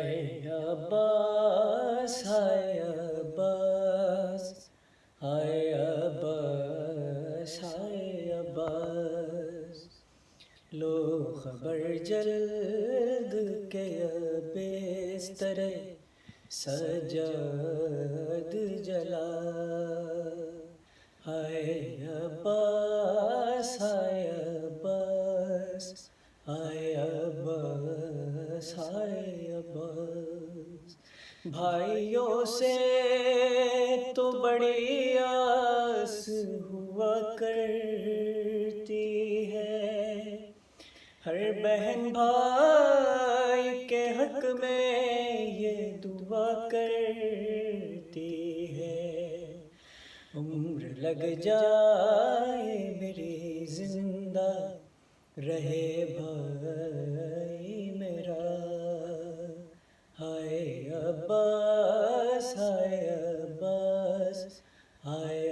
ہائے عباس ہائے عباس ہائے عباس ہائے عباس، لو خبر جلد کے بستر سجاد جلا، ہائے عباس ہائے عباس ہائے عباس ہائے عباس، بھائیوں سے تو بڑی آس ہوا کرتی ہے، ہر بہن بھائی کے حق میں یہ دعا کرتی ہے، عمر لگ جائے میری زندہ رہے بھائی میرا، ہائے عباس ہائے عباس ہائے